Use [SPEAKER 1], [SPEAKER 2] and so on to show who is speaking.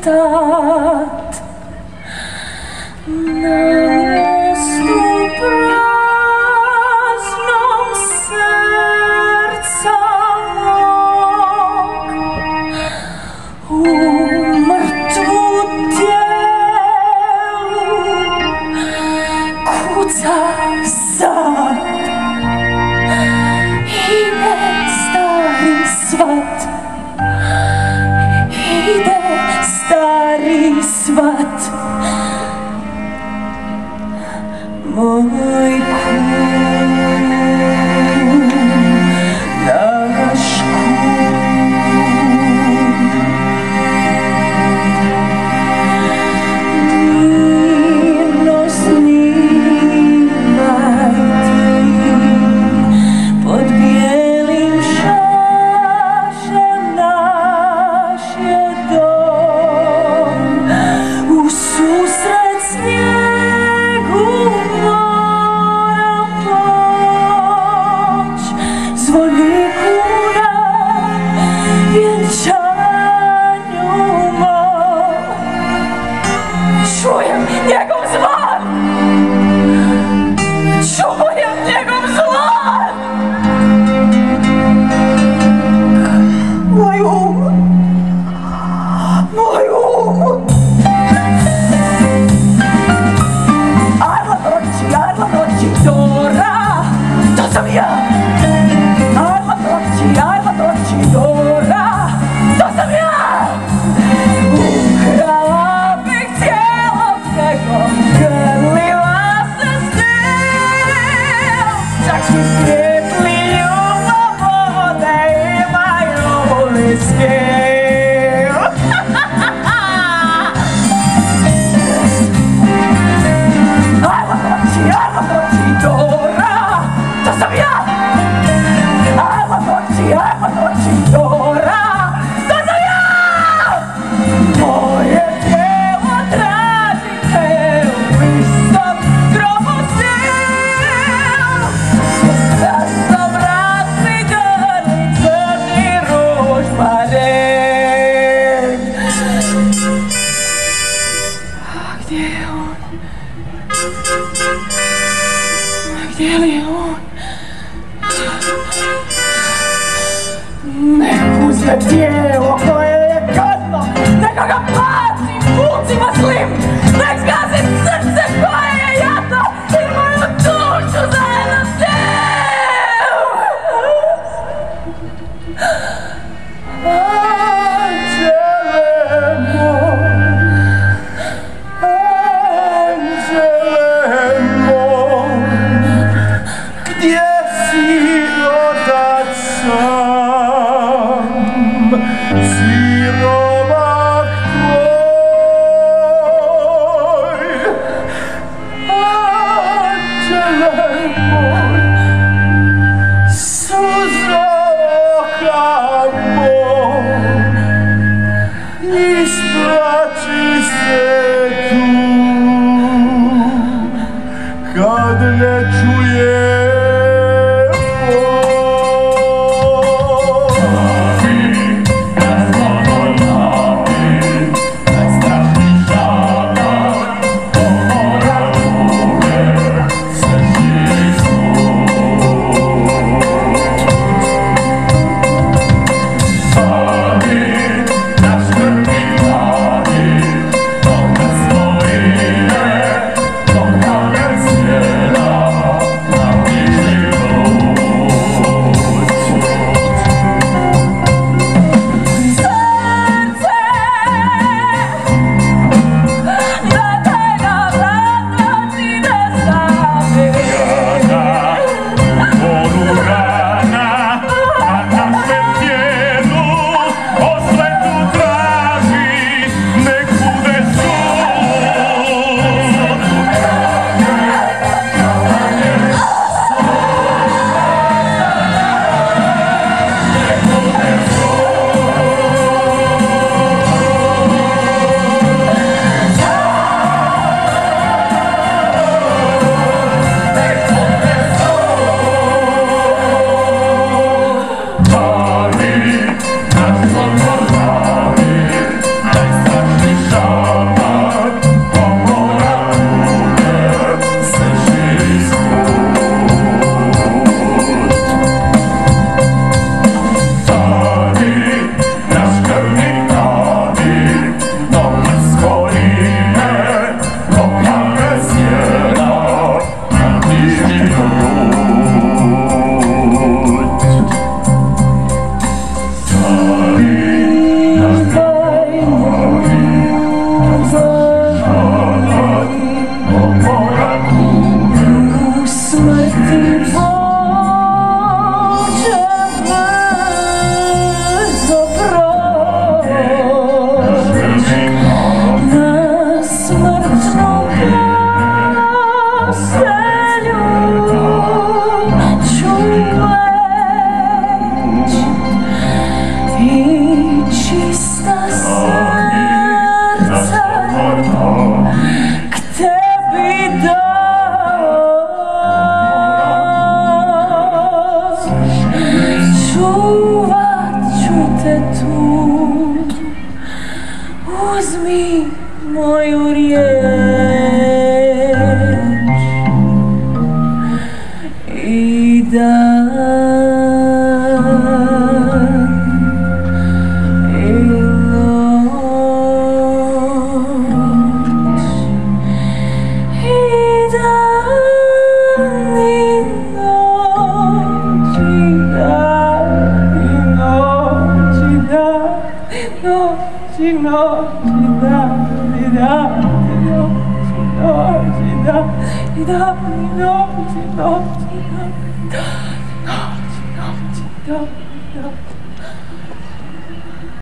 [SPEAKER 1] tat na miestu praznom serca mog u mrtvu tijelu kuca sad. Ide stari svat, ide stari svat, moj kum, naš kum. Mirno snimaj ti pod bijelim šašem naš je dom, u susret snijegu moram poć, zvoniku na vjenčanju mom. Čujem njegov zvon, čujem njegov zvon. Moj um, moj um. Ajla noći, Dora, to sam ja. Ajla noći, Dora, to sam ja. Ukrala bih cijelog nekog, grlila se s njim, čak i svijetli ljubav vode imaju li s njim. Ajla noći, Dora, to sam ja. Ajla noći, Dora, to sam ja. Moje tijelo tražite u istom grobu s njim. Strasno mračni grli, crni ružmarin. A gdje je on? Gdje li je on? Nek uzme tijelo koje je gadno, neka ga placi pulcima slim, nek zgazi srce koje je jadno i moju dušu zajedno s njim. Anđele moj, anđele moj, gdje si otac sam, siromak tvoj. Anđele moj, suza oka moj, isplači se tu kad ne čuje.
[SPEAKER 2] Ciela